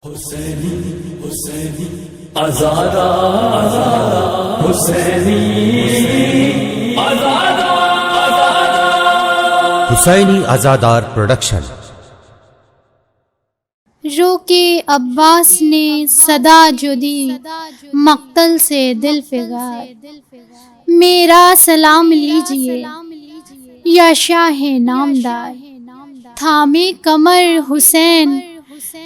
حسینی حسینی آزادا آزادا حسینی آزادا حسینی آزادار production. رو کے عباس نے صدا جو دی مقتل سے دل فگار، میرا سلام لیجئے یا شاہ نامدار، تھامے کمر حسین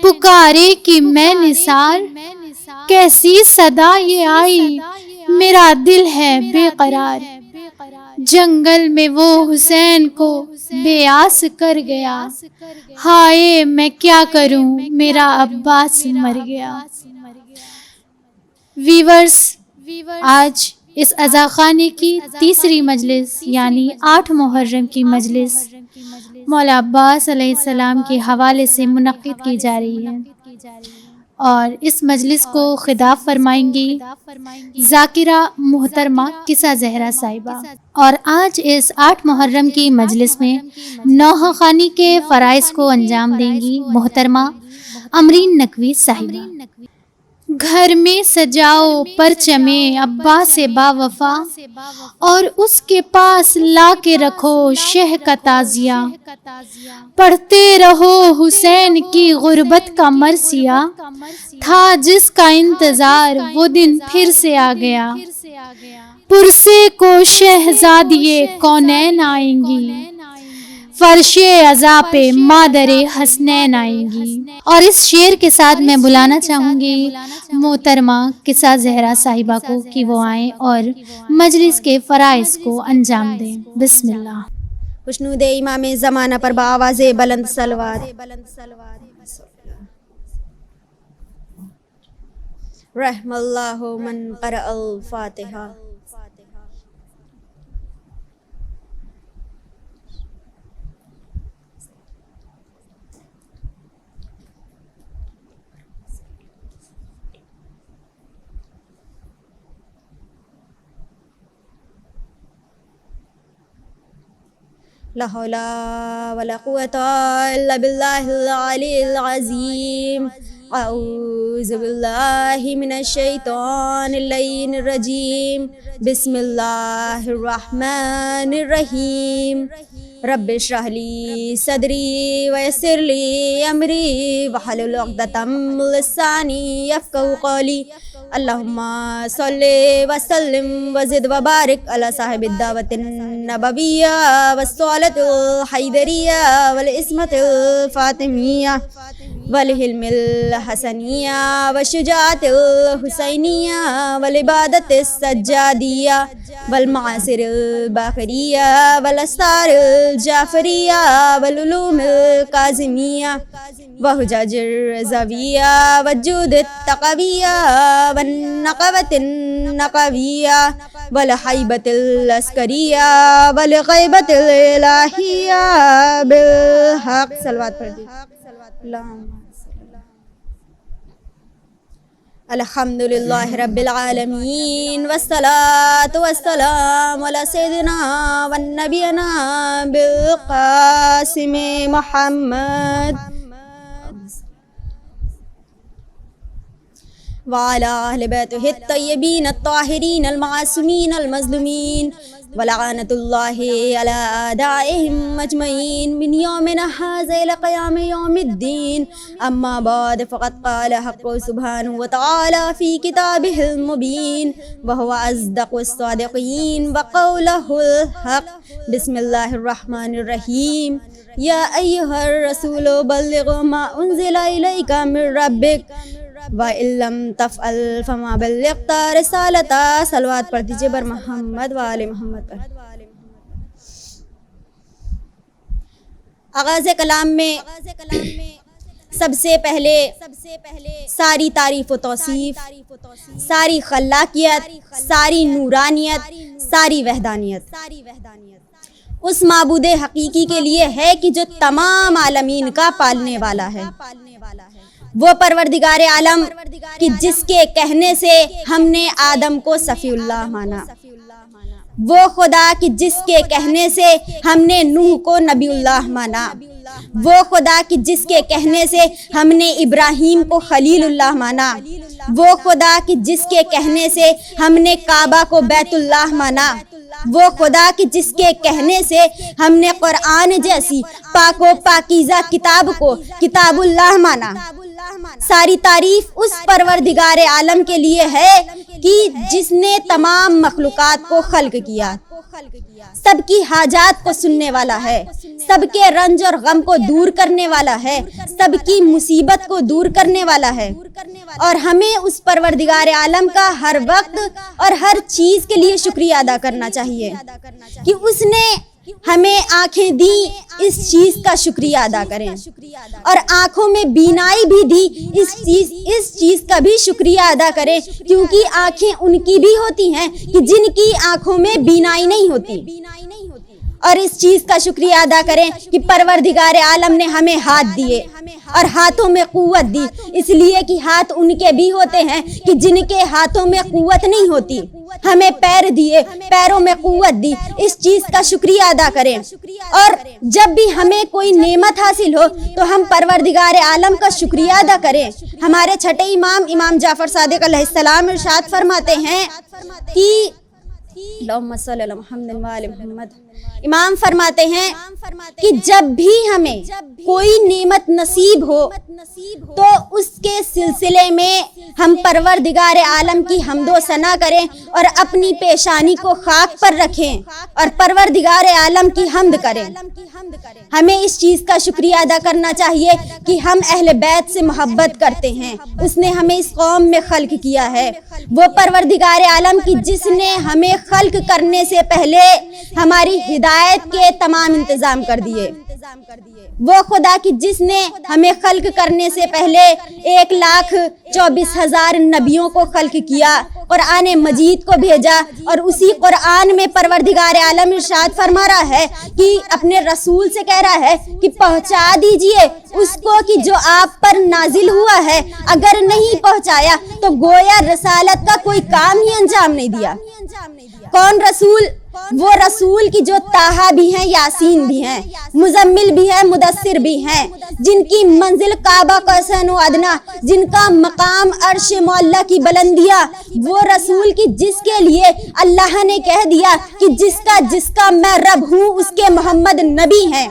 پکارے کہ میں نثار، کیسی صدا یہ آئی میرا دل ہے بے قرار، جنگل میں وہ حسین کو بے آس کر گیا، ہائے میں کیا کروں میرا عباس مر گیا۔ ویورز، آج اس عزاخانے کی تیسری مجلس یعنی 8 محرم کی مجلس مولا عباس علیہ السلام کے حوالے سے منعقد کی جا رہی ہے، اور اس مجلس کو خطاب فرمائیں گی ذاکرہ محترمہ کسا زہرا صاحبہ۔ اور آج اس 8 محرم کی مجلس میں نوحہ خوانی کے فرائض کو انجام دیں گی محترمہ امرین نقوی صاحبہ۔ گھر میں سجاؤ پرچم عباس با وفا، اور اس کے پاس لا کے رکھو شہ کا تعزیہ، پڑھتے رہو حسین کی غربت کا مرثیہ، تھا جس کا انتظار وہ دن پھر سے آ گیا، پرسے کو شہزادیے کونین آئیں گی، فرش عزا پہ مادر حسنین آئیں گی۔ اور اس شعر کے ساتھ میں بلانا چاہوں گی محترمہ کسا زہرا صاحبہ کو کہ وہ آئیں اور مجلس کے فرائض کو انجام دیں۔ بسم اللہ۔ خوشنود امام زمانہ پر بآواز بلند صلوات۔ رحم اللہ من قرأ الفاتحہ۔ لا حول ولا قوة إلا بالله العلي العظيم، أعوذ بالله من الشيطان اللعين الرجيم، بسم الله الرحمن الرحيم، رب اشرح لي صدري ويسر لي أمري واحلل عقدة من لساني يفقهوا قولي، اللهم صل وسلم وزد وبارك على صاحب الدعوة النبوية والصلاة الحيدرية والإسمة الفاطمية والحلم الحسنية والشجاعة الحسينية والعبادة السجادية والمعاصر الباخرية والأسرار الجعفرية والعلوم الكاظمية وحجج الرضوية والجود التقوية والنقوة النقوية والحيبة العسكرية والغيبة الإلهية بالحق صلوات پڑھیں۔ الحمد للہ رب العالمین والصلاة والسلام علی سیدنا والنبینا بالقاسم محمد وعلى أهل بيته الطيبين الطاهرين المعصومين المظلومين ولعنة الله على أعدائهم أجمعين من يومنا هذا إلى قيام يوم الدين، أما بعد فقد قال حق سبحانه وتعالى في كتابه المبين وهو أصدق الصادقين وقوله الحق، بسم الله الرحمن الرحيم، يا أيها الرسول بلغ ما أنزل إليك من ربك وَإِن لَّمْ تَفْعَلْ فَمَا بَلَّغْتَ رِسَالَتَهُ۔ صلوات پڑھ دیجئے بر محمد و آل محمد پر۔ آغاز کلام میں سب سے پہلے ساری تعریف و توصیف، ساری خلاقیت، ساری نورانیت، ساری وحدانیت اس معبود حقیقی کے لیے ہے کہ جو تمام عالمین کا پالنے والا ہے، وہ پروردگار عالم کہ جس کے کہنے سے ہم نے آدم کو صفی اللہ مانا، وہ خدا کہ جس کے کہنے سے ہم نے نوح کو نبی اللہ مانا، وہ خدا کہ جس کے کہنے سے ہم نے ابراہیم کو خلیل اللہ مانا، وہ خدا کہ جس کے کہنے سے ہم نے کعبہ کو بیت اللہ مانا، وہ خدا کہ جس کے کہنے سے ہم نے قرآن جیسی پاک و پاکیزہ کتاب کو کتاب اللہ مانا۔ ساری تعریف اس پروردگار عالم کے لیے ہے کہ جس نے تمام مخلوقات کو خلق کیا، سب کی حاجات کو سننے والا ہے، سب کے رنج اور غم کو دور کرنے والا ہے، سب کی مصیبت کو دور کرنے والا ہے، اور ہمیں اس پروردگار عالم کا ہر وقت اور ہر چیز کے لیے شکریہ ادا کرنا چاہیے کہ اس نے ہمیں آنکھیں دی، اس چیز کا شکریہ ادا کریں، اور آنکھوں میں بینائی بھی دی، اس چیز کا بھی شکریہ ادا کریں، کیونکہ آنکھیں ان کی بھی ہوتی ہیں کہ جن کی آنکھوں میں بینائی نہیں ہوتی، اور اس چیز کا شکریہ ادا کریں کہ پروردگار عالم نے ہمیں ہاتھ دیے اور ہاتھوں میں قوت دی، اس لیے کہ ہاتھ ان کے بھی ہوتے ہیں کہ جن کے ہاتھوں میں قوت نہیں ہوتی، ہمیں پیر دیے، پیروں میں قوت دی، اس چیز کا شکریہ ادا کریں، اور جب بھی ہمیں کوئی نعمت حاصل ہو تو ہم پروردگار عالم کا شکریہ ادا کریں۔ ہمارے چھٹے امام جعفر صادق علیہ السلام ارشاد فرماتے ہیں کہ اللہم صلی علی محمد و آل محمد، امام فرماتے ہیں کہ جب بھی ہمیں کوئی نعمت نصیب ہو تو اس کے سلسلے میں ہم پروردگار عالم کی حمد و ثنا کریں اور اپنی پیشانی کو خاک پر رکھیں اور پروردگار عالم کی حمد کریں۔ ہمیں اس چیز کا شکریہ ادا کرنا چاہیے کہ ہم اہل بیت سے محبت کرتے ہیں، اس نے ہمیں اس قوم میں خلق کیا ہے، وہ پروردگار عالم کی جس نے ہمیں خلق کرنے سے پہلے ہماری ہدایت کے تمام انتظام کر دیے، وہ خدا کی جس نے ہمیں خلق کرنے سے پہلے 1,24,000 نبیوں کو خلق کیا، قرآن مجید کو بھیجا، اور اسی قرآن میں پروردگار عالم ارشاد فرما رہا ہے کہ اپنے رسول سے کہہ رہا ہے کہ پہنچا دیجئے اس کو کہ جو آپ پر نازل ہوا ہے، اگر نہیں پہنچایا تو گویا رسالت کا کوئی کام ہی انجام نہیں دیا۔ کون رسول؟ وہ رسول کی جو طٰہٰ بھی ہیں، یاسین بھی ہیں، مزمل بھی ہیں، مدثر بھی ہیں، جن کی منزل کعبہ قوسین و ادنیٰ، جن کا مقام عرش معلیٰ کی بلندیاں، وہ رسول کی جس کے لیے اللہ نے کہہ دیا کہ جس کا میں رب ہوں اس کے محمد نبی ہیں۔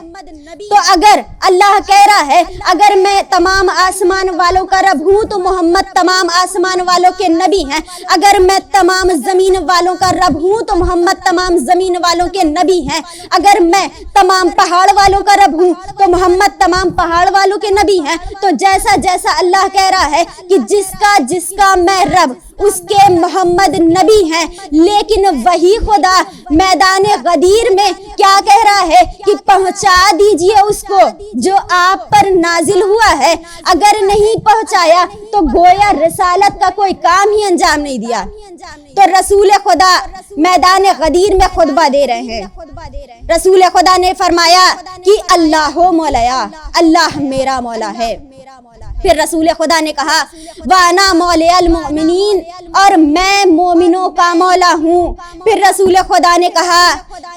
تو اگر اللہ کہہ رہا ہے اگر میں تمام آسمان والوں کا رب ہوں تو محمد تمام آسمان والوں کے نبی ہیں، اگر میں تمام زمین والوں کا رب ہوں تو محمد تمام زمین والوں کے نبی ہیں، اگر میں تمام پہاڑ والوں کا رب ہوں تو محمد تمام پہاڑ والوں کے نبی ہیں۔ تو جیسا اللہ کہہ رہا ہے کہ جس کا میں رب اس کے محمد نبی ہیں، لیکن وہی خدا میدان غدیر میں کیا کہہ رہا ہے کہ پہنچا دیجئے اس کو جو آپ پر نازل ہوا ہے، اگر نہیں پہنچایا تو گویا رسالت کا کوئی کام ہی انجام نہیں دیا۔ تو رسول خدا میدان غدیر میں خطبہ دے رہے ہیں، رسول خدا نے فرمایا کہ اللہ مولایا، اللہ میرا مولا ہے۔ پھر رسول خدا نے کہا وَأَنَا مَوْلِيَ الْمُؤْمِنِينَ، اور میں مومنوں کا مولا ہوں۔ پھر رسول خدا نے کہا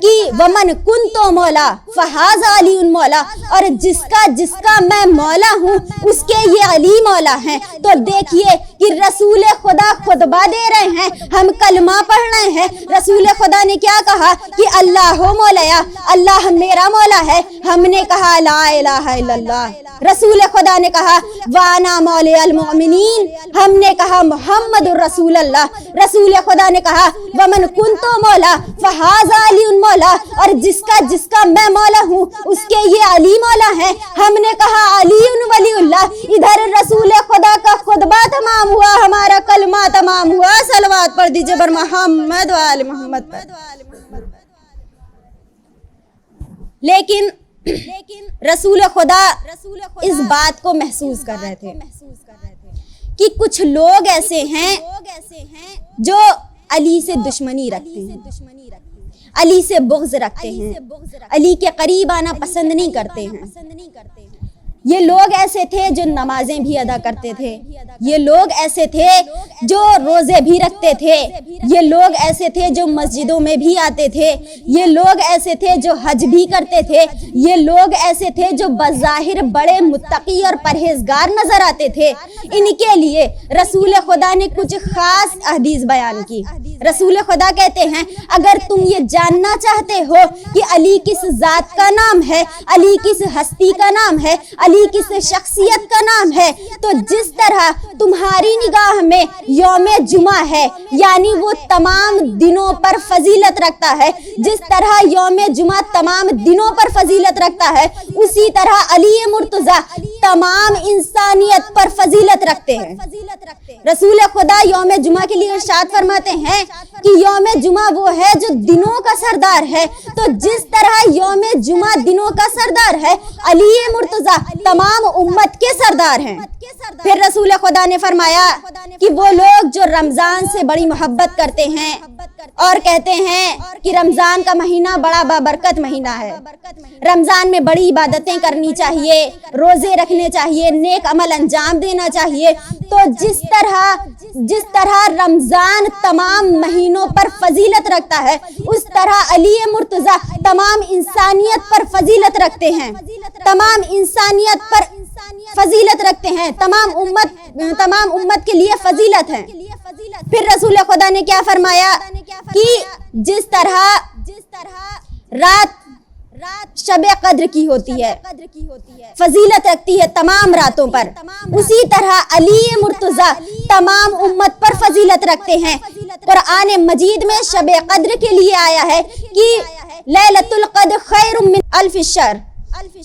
کہ وَمَنْ كُنْتُ مَوْلَا فَهَذَا عَلِيٌّ مَوْلَا، اور جس کا میں مولا ہوں اس کے یہ علی مولا ہیں۔ تو دیکھیے کہ رسول خدا خطبہ دے رہے ہیں، ہم کلمہ پڑھ رہے ہیں، رسول خدا نے کیا کہا کہ اللہ مولایا، اللہ میرا مولا ہے۔ ہم نے کہا لا الہ الا اللہ۔ رسول خدا نے کہا وَأَنَا مَوْلِيَ الْمُؤْمِنِينَ، ہم نے کہا محمد رسول اللہ۔ رسول خدا نے کہا وَمَنْ كُنْتُ مَوْلَا فَهَذَا عَلِيٌّ مَوْلَا، اور جس کا میں مولا ہوں اس کے یہ علی مولا ہیں۔ ہم نے کہا علی ولی اللہ۔ ادھر رسول خدا کا خطبہ تمام ہوا، ہمارا کلمہ تمام ہوا۔ صلوات پڑھ دیجئے بر محمد و آل محمد پر۔ لیکن رسول خدا اس بات کو محسوس کر رہے تھے کہ کچھ لوگ ایسے ہیں جو علی سے دشمنی رکھتے ہیں، علی سے بغض رکھتے ہیں، علی کے قریب آنا پسند نہیں کرتے ہیں۔ یہ لوگ ایسے تھے جو نمازیں بھی ادا کرتے تھے، یہ لوگ ایسے تھے جو روزے بھی رکھتے تھے، یہ لوگ ایسے تھے جو مسجدوں میں بھی آتے تھے، یہ لوگ ایسے تھے جو حج بھی کرتے تھے، یہ لوگ ایسے تھے جو بظاہر بڑے متقی اور پرہیزگار نظر آتے تھے۔ ان کے لیے رسول خدا نے کچھ خاص احادیث بیان کی۔ رسول خدا کہتے ہیں اگر تم یہ جاننا چاہتے ہو کہ علی کس ذات کا نام ہے، علی کس ہستی کا نام ہے، علی کس شخصیت کا نام ہے، تو جس طرح تمہاری نگاہ میں یوم جمعہ ہے یعنی وہ تمام دنوں پر فضیلت رکھتا ہے، جس طرح یوم جمعہ تمام دنوں پر فضیلت رکھتا ہے، اسی طرح علی مرتضیٰ تمام انسانیت پر فضیلت رکھتے ہیں۔ رسول خدا یوم جمعہ کے لیے ارشاد فرماتے ہیں کہ یوم جمعہ وہ ہے جو دنوں کا سردار ہے، تو جس طرح یوم جمعہ دنوں کا سردار ہے، علی مرتضیٰ تمام امت کے سردار ہیں۔ پھر رسول خدا نے فرمایا کہ وہ لوگ جو رمضان سے بڑی محبت کرتے ہیں اور کہتے ہیں کہ رمضان کا مہینہ بڑا بابرکت مہینہ ہے، رمضان میں بڑی عبادتیں کرنی چاہیے، روزے رکھنے چاہیے، نیک عمل انجام دینا چاہیے، تو جس طرح رمضان تمام مہینوں پر فضیلت رکھتا ہے، اس طرح علی مرتضیٰ تمام انسانیت پر فضیلت رکھتے ہیں، تمام انسانیت پر فضیلت رکھتے ہیں، تمام امت کے لیے فضیلت ہے۔ پھر رسول خدا نے کیا فرمایا کہ جس طرح رات شب قدر کی ہوتی ہے، فضیلت رکھتی ہے تمام راتوں پر، اسی طرح علی مرتضیٰ تمام امت پر فضیلت رکھتے ہیں۔ قرآن مجید میں شب قدر کے لیے آیا ہے کہ لیلۃ القدر خیر من الف شہر،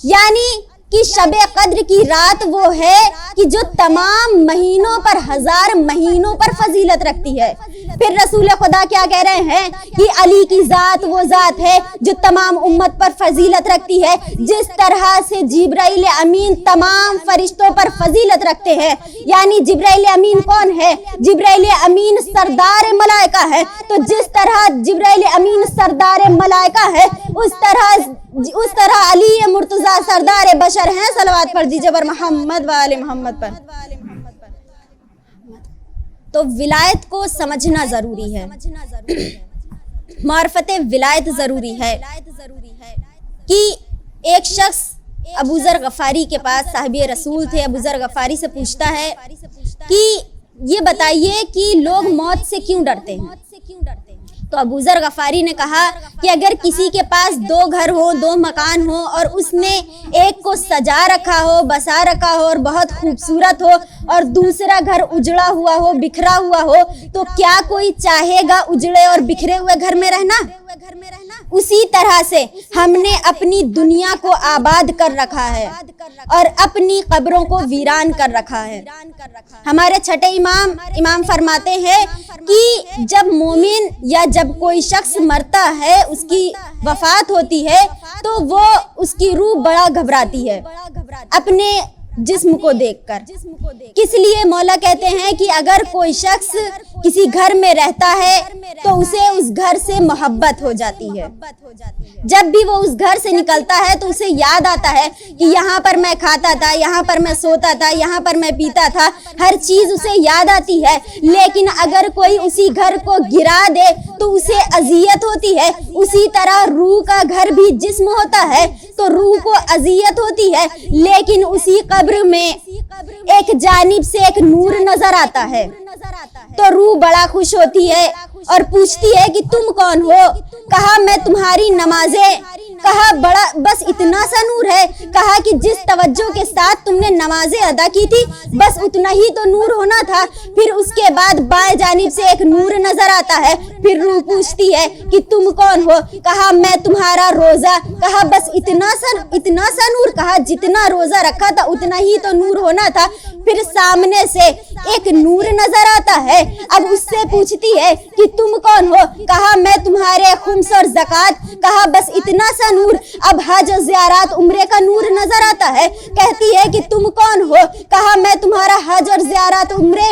یعنی کہ شب قدر کی رات وہ ہے کہ جو تمام مہینوں پر، ہزار مہینوں پر فضیلت رکھتی ہے۔ پھر رسول خدا کیا کہہ رہے ہیں کہ علی کی ذات وہ ذات ہے جو تمام امت پر فضیلت رکھتی ہے، جس طرح سے جبرائیل امین تمام فرشتوں پر فضیلت رکھتے ہیں۔ یعنی جبرائیل امین کون ہے؟ جبرائیل امین سردار ملائکہ ہے، تو جس طرح جبرائیل امین سردار ملائکہ ہے، اس طرح علی مرتضیٰ سردار بشر ہیں۔ صلوات پڑھ دیجئے بر محمد و آل محمد پر۔ تو ولایت کو سمجھنا ضروری ہے، معرفت ولایت ضروری ہے کہ ایک شخص ابو ذر غفاری کے پاس صاحب رسول تھے، ابو ذر غفاری سے پوچھتا ہے کہ یہ بتائیے کہ لوگ موت سے کیوں ڈرتے ہیں؟ تو ابو ذر غفاری نے کہا کہ اگر کسی کے پاس 2 گھر ہو، 2 مکان ہو، اور اس نے ایک کو سجا رکھا ہو، بسا رکھا ہو اور بہت خوبصورت ہو، اور دوسرا گھر اجڑا ہوا ہو، بکھرا ہوا ہو، تو کیا کوئی چاہے گا اجڑے اور بکھرے ہوئے گھر میں رہنا؟ اسی طرح سے ہم نے اپنی دنیا کو آباد کر رکھا ہے اور اپنی قبروں کو ویران کر رکھا ہے۔ ہمارے چھٹے امام فرماتے ہیں کہ جب مومن یا جب کوئی شخص مرتا ہے، اس کی وفات ہوتی ہے، تو وہ اس کی روح بڑا گھبراتی ہے اپنے جسم کو دیکھ کر۔ کس لیے مولا کہتے ہیں کہ اگر کوئی شخص کسی گھر میں رہتا ہے تو اسے اس گھر سے محبت ہو جاتی ہے، جب بھی وہ اس گھر سے نکلتا ہے تو اسے یاد آتا ہے کہ یہاں پر میں کھاتا تھا، یہاں پر میں سوتا تھا، یہاں پر میں پیتا تھا، ہر چیز اسے یاد آتی ہے۔ لیکن اگر کوئی اسی گھر کو گرا دے تو اسے اذیت ہوتی ہے۔ اسی طرح روح کا گھر بھی جسم ہوتا ہے تو روح کو اذیت ہوتی ہے، لیکن اسی قبر میں ایک جانب سے ایک نور نظر آتا ہے تو روح بڑا خوش ہوتی ہے اور پوچھتی ہے کہ تم کون ہو؟ کہا میں تمہاری نمازیں، کہا بڑا بس اتنا سا نور ہے، کہا کہ جس توجہ کے ساتھ تم نے نمازیں ادا کی تھی بس اتنا ہی تو نور ہونا تھا۔ پھر اس کے بعد بائیں جانب سے ایک نور نظر آتا ہے، پھر روح پوچھتی ہے کہ تم کون ہو؟ کہا میں تمہارا روزہ، کہا بس اتنا سا نور، کہا جتنا روزہ رکھا تھا اتنا ہی تو نور ہونا تھا۔ پھر سامنے سے ایک نور نظر آتا ہے، اب اس سے پوچھتی ہے کہ تم کون ہو؟ کہا میں تمہارے خمس اور زکوٰۃ، کہا بس اتنا سا نور۔ اب حج و زیارات عمرے کا نور نظر آتا ہے، کہتی ہے کہ تم کون ہو؟ کہا میں تمہارا حج اور زیارات عمرے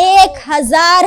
1000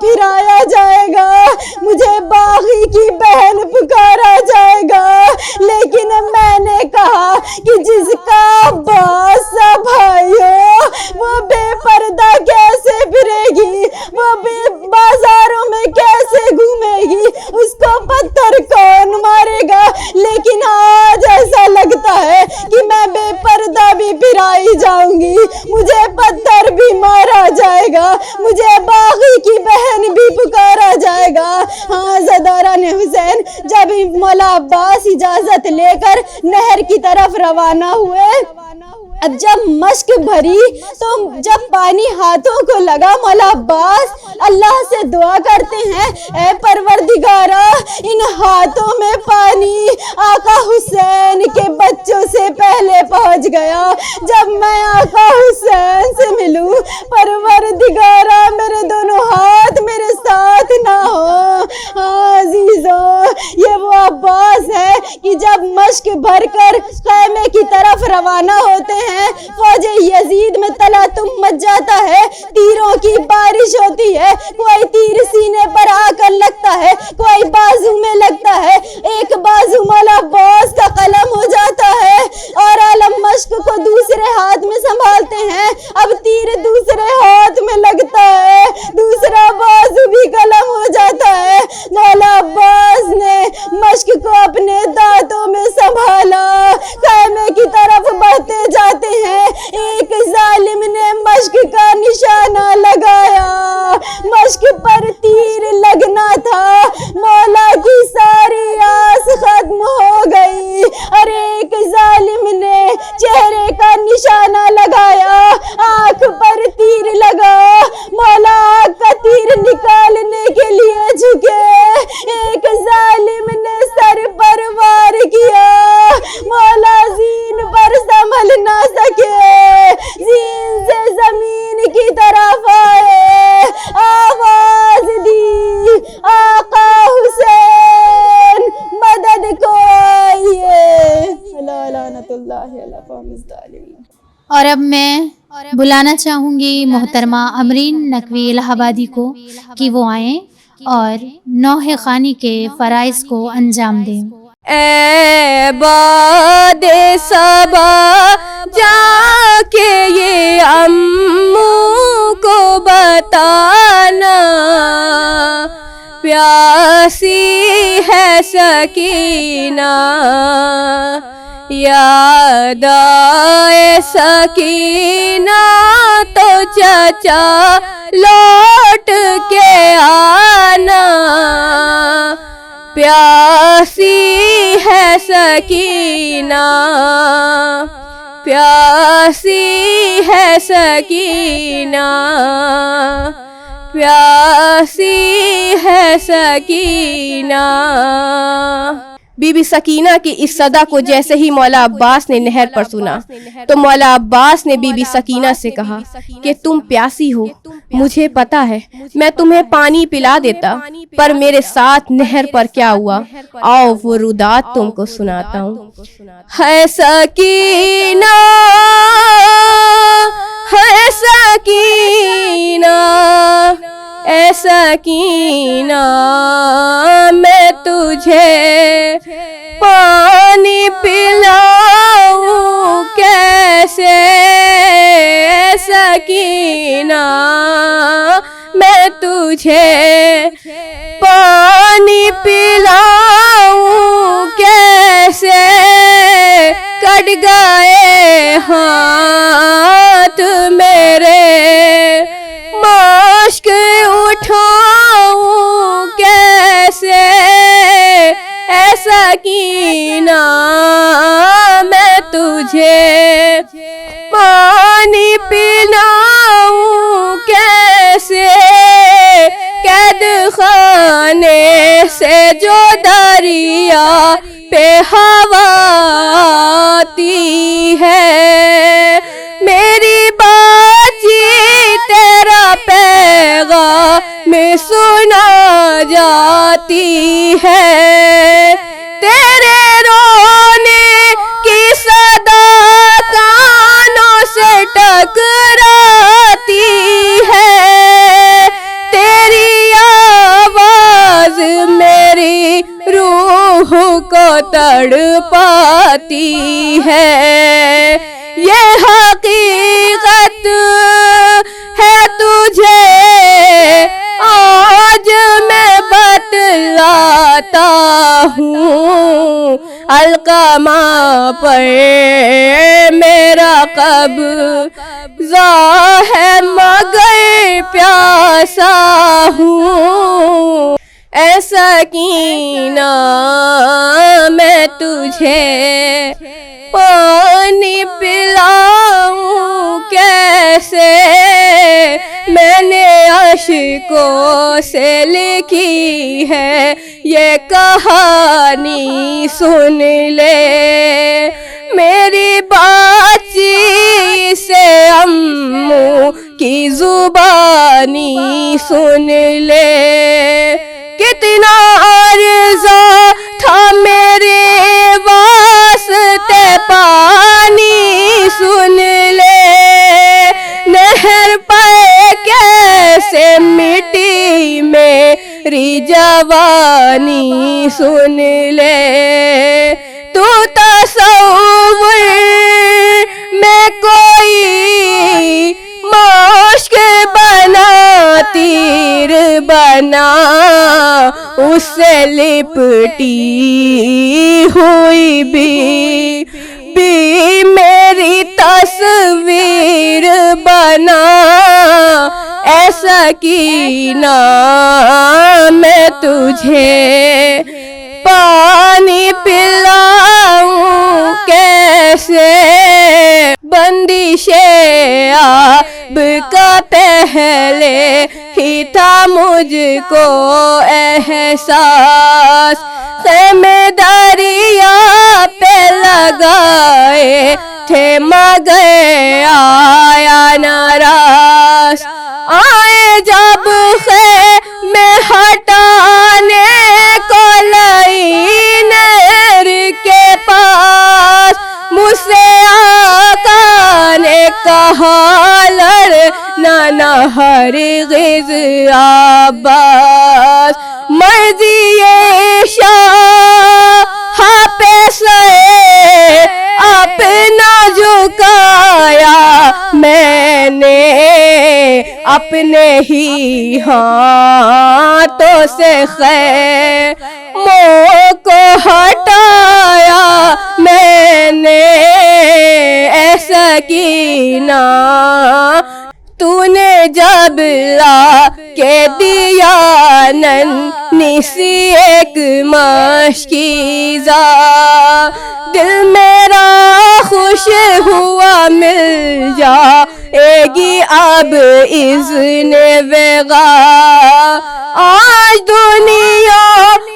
پھرایا جائے گا، مجھے باغی کی بہن پکارا جائے گا، لیکن میں نے کہا کہ جس کا عباس سا بھائی ہو وہ بے پردہ کیسے پھرے گی، وہ بازاروں میں کیسے گھومے گی، اس کو پتھر کون مارے گا؟ لیکن آج ایسا لگتا ہے کہ میں بے پردہ بھی پھرائی جاؤں گی، مجھے پتھر بھی مارا جائے گا، مجھے باغی کی بہن بھی پکارا جائے گا۔ ہاں عزاداران حسین، جب مولا عباس اجازت لے کر نہر کی طرف روانہ ہوئے، اب جب مشک بھری تو جب پانی ہاتھوں کو لگا، مولا عباس اللہ سے دعا کرتے ہیں، اے پروردگارا ان ہاتھوں میں پانی آقا حسین کے بچوں سے پہلے پہنچ گیا، جب میں آقا حسین سے ملوں پروردگارا میرے دونوں ہاتھ میرے ساتھ نہ ہو۔ عزیزوں، یہ وہ عباس ہے کہ جب مشک بھر کر خیمے کی طرف روانہ ہوتے ہیں، فوج یزید میں تلاطم مچ جاتا ہے، تیروں کی بارش ہوتی ہے، کوئی تیر سینے پر آ کر لگتا ہے، کوئی بازو میں لگتا ہے، ایک بازو مولا عباس کا قلم ہو جاتا ہے اور عالم مشک کو دوسرے ہاتھ میں سنبھالتے ہیں، اب تیر دوسرے ہاتھ میں لگتا ہے، دوسرا بازو بھی قلم ہو جاتا ہے، مولا عباس نے مشک کو اپنے دانتوں میں سنبھالا، خیمے کی طرف بڑھتے جاتے ہیں، ایک ظالم نے مشک کا نشانہ لگایا، مشک پر تیر لگنا تھا، مولا کی ساری آس ختم ہو گئی، اور ایک ظالم نے چہرے کا نشانہ لگایا، آنکھ پر تیر لگا، مولا آنکھ کا تیر نکالنے کے لیے جھکے، ایک ظالم نے سر پر وار کیا، مولا زین پر سنبھل نہ سکے، زین سے زمین کی طرف آئے، آواز دی آقا حسین مدد کو آئیے، لعنت اللہ علی قوم الظالمین۔ اور اب میں بلانا چاہوں گی محترمہ امرین نقوی الہ آبادی کو کہ وہ آئیں اور نوحہ خوانی کے فرائض کو انجام دیں۔ اے باد صبا جا کے یہ امّو کو بتانا، پیاسی ہے سکینہ، یاد آئے سکینہ تو چچا لوٹ کے آنا، پیاسی ہے سکینہ، پیاسی ہے سکینہ، پیاسی ہے سکینہ۔ بی بی سکینہ کی اس صدا کو جیسے ہی مولا عباس نے نہر پر سنا تو مولا عباس نے بی بی سکینہ سے کہا کہ تم پیاسی ہو، مجھے پتا ہے، میں تمہیں پانی پلا دیتا، پر میرے ساتھ نہر پر کیا ہوا، آؤ وہ رودات تم کو سناتا ہوں۔ ہے سکینہ، ہے سکینہ، اے سکینہ میں تجھے پانی پلاؤں کیسے، اے سکینہ میں تجھے پانی پلاؤں کیسے، کٹ گئے ہاتھ میرے، مشک اٹھاؤں کیسے، اے سکینہ میں تجھے پانی پلاؤں کیسے، قید خانے سے جو دریا پہ ہوا آتی ہے، میری باجی تیرا پیغام سنا جاتی ہے، تیرے رونے کی صدا کانوں سے ٹکراتی ہے، تیری تڑپاتی ہے. یہ حقیقت ہے تجھے آج میں بتلاتا ہوں. القمہ پر میرا قبضہ ہے مگر پیاسا ہوں. اے سکینہ میں تجھے پانی پلاؤں کیسے. میں نے اشکوں سے لکھی ہے یہ کہانی سن لے. میری بات سے امّو کی زبانی سن لے. کتنا عرضہ تھا میرے واسطے پانی سن لے. نہر پر کیسے مٹی میری جوانی سن لے. تو تصور میں کوئی مشک بنا تیر بنا اس سے لپٹی ہوئی بھی میری تصویر بنا. اے سکینہ میں تجھے پانی پلاؤں کیسے. بندش آب کا پہلے ہی تھا مجھ کو احساس. خیمے دریا پہ لگائے تھے مگر آیا نہ راس. آئے جب خیمے ہٹانے کو لائنر کے پاس مجھ سے آقا نے کہا لڑنا نہ ہرگز عباس. مرضی شاہ پہ سر اپنا جھکایا میں نے. اپنے ہی ہاتھوں سے خیموں کو ہٹایا میں نے. اے سکینہ تو نے جب لا کے دیا ننھی سی ایک مشکیزہ. دل میرا خوش ہوا مل جائے گی اب اذن وغا. آج دنیا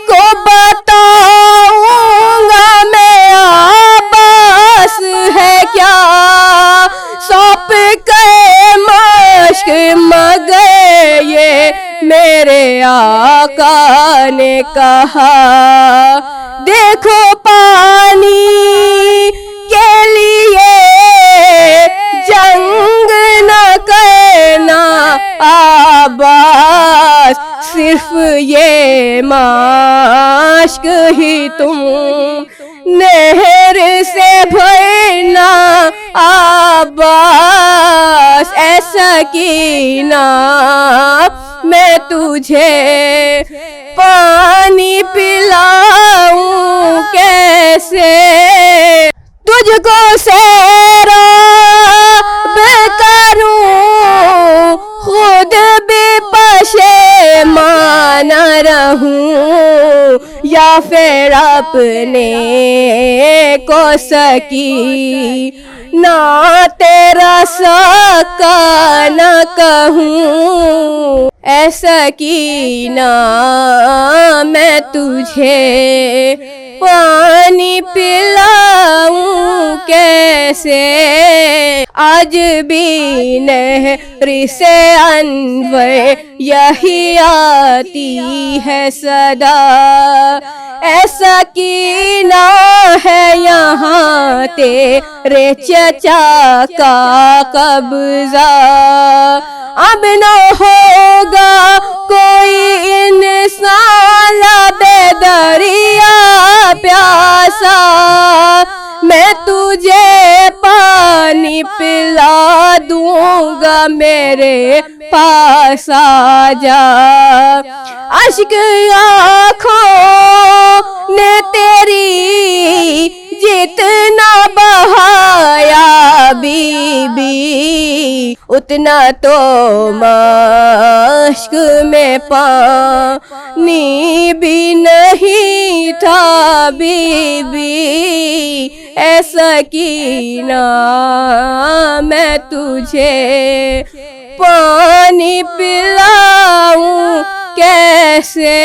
کو بتاؤں گا میں عباس ہے کیا. سونپ کے مشق مگر یہ میرے آقا نے کہا. دیکھو پانی کے لیے جنگ نہ کرنا عباس. صرف یہ مشق ہی تم نہر سے بھرنا عباس. اے سکینہ میں تجھے پانی پلاؤں کیسے. تجھ کو سیراب کروں خود بھی پشیمان رہوں یا پھر اپنے کو سکینہ تیرا سکینہ کہوں. اے سکینہ میں تجھے پانی پلاؤں کیسے. آج بھی نہر سے انور یہی آتی ہے صدا. اے سکینہ ہے یہاں تیرے چچا کا قبضہ. اب نہ ہوگا کوئی انسان لب دریا پیاسا. تجھے پانی پلا دوں گا میرے پاس آ جا اشک آنکھوں نے تیری جتنا بہایا بی بی اتنا تو مشک میں پانی بھی نہیں تھا بی بی اے سکینہ میں تجھے پانی پلاؤں کیسے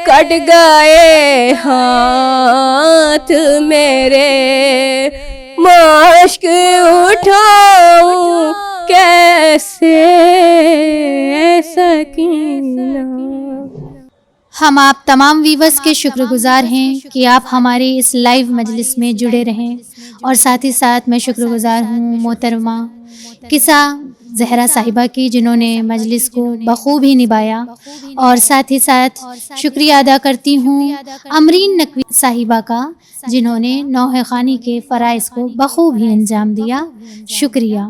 کٹ گئے ہاتھ میرے مشک اٹھاؤں کیسے سکینہ۔ ہم آپ تمام ویورز کے شکر گزار ہیں کہ آپ ہمارے اس لائیو مجلس میں جڑے رہیں، اور ساتھ ہی ساتھ میں شکر گزار ہوں محترمہ قصہ زہرا صاحبہ کی، جنہوں نے مجلس کو بخوبی نبھایا، اور ساتھ ہی ساتھ شکریہ ادا کرتی ہوں امرین نقوی صاحبہ کا، جنہوں نے نوحہ خوانی کے فرائض کو بخوبی انجام دیا۔ شکریہ۔